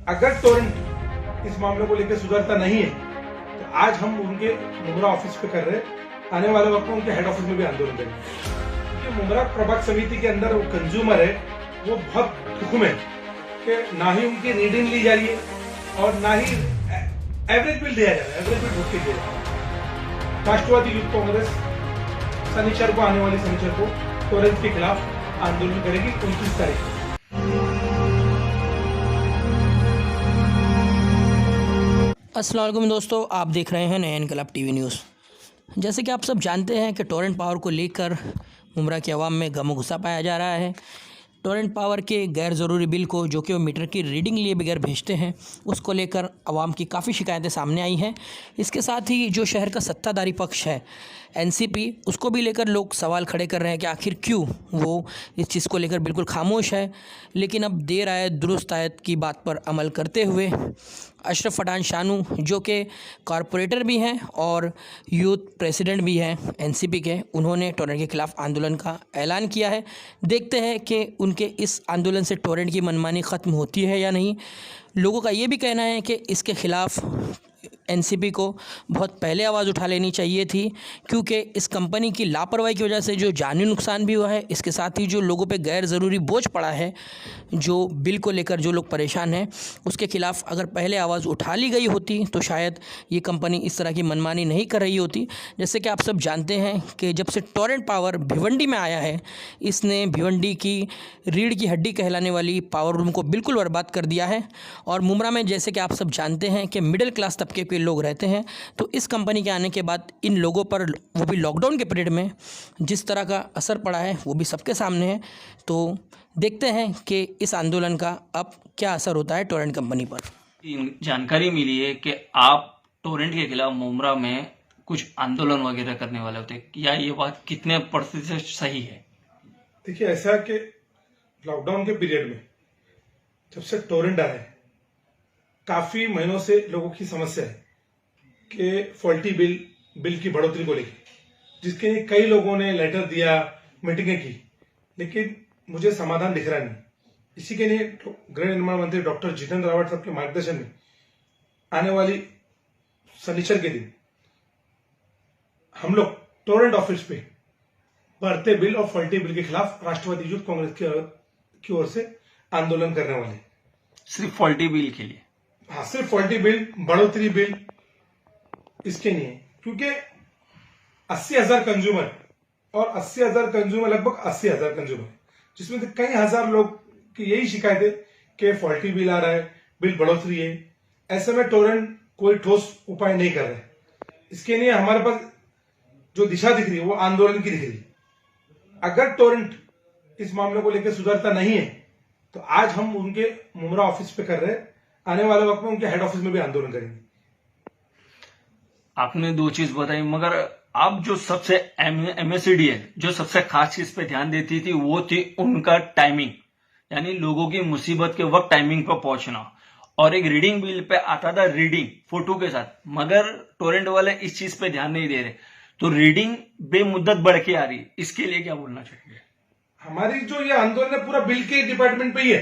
अगर टोरेंट इस मामले को लेकर सुधरता नहीं है तो आज हम उनके मुमरा ऑफिस पे कर रहे हैं। आने वाले वक्त में उनके हेड ऑफिस में भी आंदोलन करेंगे, क्योंकि मुमरा प्रभाग समिति के अंदर वो कंज्यूमर है, वो बहुत दुख में कि ना ही उनकी रीडिंग ली जा रही है और ना ही एवरेज बिल दिया जा रहा है, एवरेज बिल ढूंढ के दिया जा रहा है। राष्ट्रवादी युद्ध कांग्रेस शनिचर को, आने वाली शनिचर को टोरेंट के खिलाफ आंदोलन करेगी 29 तारीख को। अस्सलाम वालेकुम दोस्तों, आप देख रहे हैं नया इनकलाब टीवी न्यूज़। जैसे कि आप सब जानते हैं कि टोरेंट पावर को लेकर मुमरा की आवाम में गम गुस्सा पाया जा रहा है। टोरेंट पावर के गैर ज़रूरी बिल को, जो कि वो मीटर की रीडिंग लिए बगैर भेजते हैं, उसको लेकर आवाम की काफ़ी शिकायतें सामने आई हैं। इसके साथ ही जो शहर का सत्ताधारी पक्ष है एनसीपी, उसको भी लेकर लोग सवाल खड़े कर रहे हैं कि आखिर क्यों वो इस चीज़ को लेकर बिल्कुल खामोश है। लेकिन अब देर आयत दुरुस्त आयत की बात पर अमल करते हुए अशरफ पठान शानू, जो कि कॉरपोरेटर भी हैं और यूथ प्रेसिडेंट भी हैं एनसीपी के, उन्होंने टोरेंट के ख़िलाफ़ आंदोलन का ऐलान किया है। देखते हैं कि उनके इस आंदोलन से टोरेंट की मनमानी ख़त्म होती है या नहीं। लोगों का ये भी कहना है कि इसके ख़िलाफ़ एनसीपी को बहुत पहले आवाज़ उठा लेनी चाहिए थी, क्योंकि इस कंपनी की लापरवाही की वजह से जो जानी नुकसान भी हुआ है, इसके साथ ही जो लोगों पे गैर ज़रूरी बोझ पड़ा है, जो बिल को लेकर जो लोग परेशान हैं, उसके ख़िलाफ़ अगर पहले आवाज़ उठा ली गई होती तो शायद ये कंपनी इस तरह की मनमानी नहीं कर रही होती। जैसे कि आप सब जानते हैं कि जब से टोरेंट पावर भिवंडी में आया है, इसने भिवंडी की रीढ़ की हड्डी कहलाने वाली पावर रूम को बिल्कुल बर्बाद कर दिया है। और मुमरा में, जैसे कि आप सब जानते हैं कि मिडिल क्लास तबके के लोग रहते हैं, तो इस कंपनी के आने के बाद इन लोगों पर, वो भी लॉकडाउन के पीरियड में, जिस तरह का असर पड़ा है वो भी सबके सामने है। तो देखते हैं कि इस आंदोलन का अब क्या असर होता है टोरेंट कंपनी पर। जानकारी मिली है कि आप टोरेंट के खिलाफ मुमरा में कुछ आंदोलन वगैरह करने वाले होते हैं, या ये बात कितने प्रतिशत सही है? देखिए, ऐसा कि लॉकडाउन के पीरियड में जब से टोरेंट आया है, काफी महीनों से लोगों की समस्या है कि फॉल्टी बिल की बढ़ोतरी को लेकर, जिसके लिए कई लोगों ने लेटर दिया, मीटिंगें की, लेकिन मुझे समाधान दिख रहा नहीं। इसी के लिए गृह निर्माण मंत्री डॉक्टर जितेंद्र रावत साहब के मार्गदर्शन में आने वाली शनिचर के दिन हम लोग टोरेंट ऑफिस पे बढ़ते बिल और फॉल्टी बिल के खिलाफ राष्ट्रवादी युद्ध कांग्रेस की ओर से आंदोलन करने वाले। सिर्फ फॉल्टी बिल के लिए? हाँ, सिर्फ फॉल्टी बिल, बढ़ोतरी बिल इसके नहीं है, क्योंकि 80,000 कंज्यूमर और 80,000 कंज्यूमर, लगभग 80,000 कंज्यूमर, जिसमें से कई हजार लोग की यही शिकायत है कि फॉल्टी बिल आ रहा है, बिल बढ़ोतरी है। ऐसे में टोरेंट कोई ठोस उपाय नहीं कर रहा है। इसके लिए हमारे पास जो दिशा दिख रही है वो आंदोलन की दिख रही है। अगर टोरेंट इस मामले को लेकर सुधरता नहीं है तो आज हम उनके मुमरा ऑफिस पे कर रहे हैं। आने वाले वक्त में उनके हेड ऑफिस में भी आंदोलन करेंगे। आपने दो चीज बताई, मगर आप जो सबसे एमएससीडी है, जो सबसे खास चीज पे ध्यान देती थी, वो थी उनका टाइमिंग, यानी लोगों की मुसीबत के वक्त टाइमिंग पर पहुंचना। और एक रीडिंग बिल पे आता था रीडिंग फोटो के साथ, मगर टोरेंट वाले इस चीज पे ध्यान नहीं दे रहे, तो रीडिंग बेमुद्दत बढ़ के आ रही। इसके लिए क्या बोलना चाहिए? हमारी जो ये आंदोलन है पूरा बिल के डिपार्टमेंट पे ही है,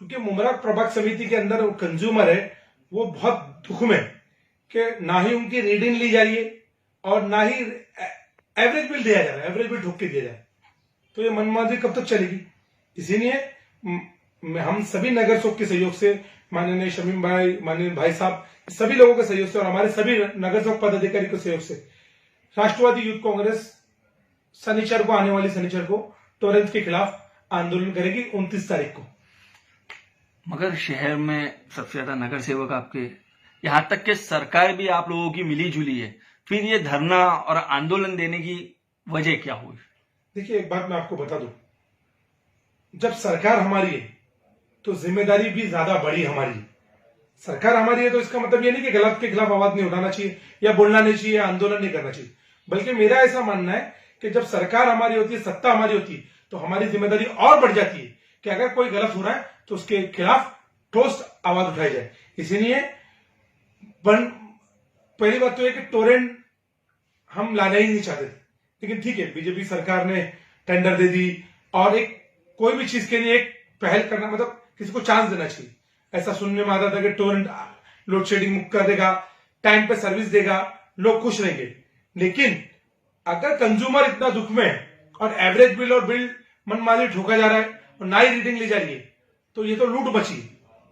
क्योंकि मुमरा प्रभाग समिति के अंदर कंज्यूमर है, वो बहुत दुख में कि ना ही उनकी रीडिंग ली जा रही है और ना ही एवरेज बिल दिया जा रहा है, एवरेज बिल ढूंढ के दिया जा रहा है। तो ये मनमानी कब तक चलेगी? इसीलिए हम सभी नगर चौक के सहयोग से, माननीय शमीम भाई, माननीय भाई साहब, सभी लोगों के सहयोग से और हमारे सभी नगर चौक पदाधिकारी के सहयोग से राष्ट्रवादी युद्ध कांग्रेस शनिचर को, आने वाली शनिचर को टोरेंट के खिलाफ आंदोलन करेगी 29 तारीख को। मगर शहर में सबसे ज्यादा नगर सेवक आपके, यहां तक कि सरकार भी आप लोगों की मिली जुली है, फिर ये धरना और आंदोलन देने की वजह क्या हुई? देखिए, एक बात मैं आपको बता दूं, जब सरकार हमारी है तो जिम्मेदारी भी ज्यादा बड़ी हमारी है। सरकार हमारी है तो इसका मतलब ये नहीं कि गलत के खिलाफ आवाज नहीं उठाना चाहिए या बोलना नहीं चाहिए, आंदोलन नहीं करना चाहिए, बल्कि मेरा ऐसा मानना है कि जब सरकार हमारी होती है, सत्ता हमारी होती है, तो हमारी जिम्मेदारी और बढ़ जाती है कि अगर कोई गलत हो रहा है तो उसके खिलाफ ठोस आवाज उठाई जाए। इसीलिए पहली बात तो है कि टोरेंट हम लाना ही नहीं चाहते थे, लेकिन ठीक है, बीजेपी सरकार ने टेंडर दे दी और एक कोई भी चीज के लिए एक पहल करना, मतलब किसी को चांस देना चाहिए। ऐसा सुनने में आता था कि टोरेंट लोड शेडिंग मुक्त कर देगा, टाइम पे सर्विस देगा, लोग खुश रहेंगे। लेकिन अगर कंज्यूमर इतना दुख में है और एवरेज बिल और बिल मनमानी ठोका जा रहा है और ना ही रीडिंग ली जा रही है, तो ये तो लूट बची।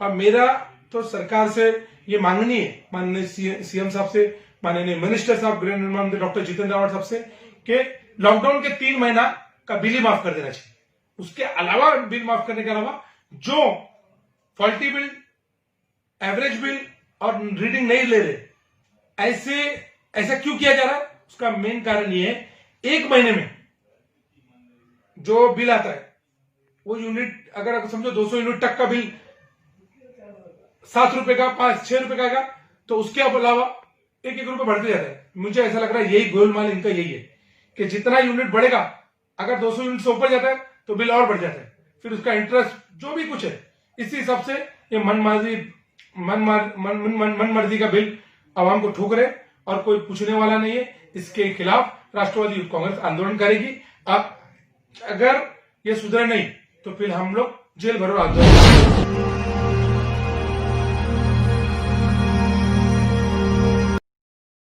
और मेरा तो सरकार से ये मांगनी है, माननीय सीएम साहब से, माननीय मिनिस्टर साहब गृह निर्माण मंत्री डॉक्टर जितेंद्र रावत साहब से, कि लॉकडाउन के 3 महीना का बिल ही माफ कर देना चाहिए। उसके अलावा बिल माफ करने के अलावा जो फॉल्टी बिल, एवरेज बिल और रीडिंग नहीं ले रहे, ऐसा क्यों किया जा रहा है? उसका मेन कारण ये है, 1 महीने में जो बिल आता है वो यूनिट, अगर समझो 200 यूनिट तक का बिल 7 रुपए का, 5-6 रुपए का आएगा, तो उसके अलावा 1-1 रुपए बढ़ते जाता है। मुझे ऐसा लग रहा है यही गोलमाल इनका यही है कि जितना यूनिट बढ़ेगा, अगर 200 यूनिट से ऊपर जाता है तो बिल और बढ़ जाता है, फिर उसका इंटरेस्ट जो भी कुछ है, इसी हिसाब से ये मनमर्जी का बिल आवाम को ठोक रहे और कोई पूछने वाला नहीं है। इसके खिलाफ राष्ट्रवादी युवक कांग्रेस आंदोलन करेगी। अब अगर ये सुधरे नहीं तो फिर हम लोग जेल भरो आंदोलन।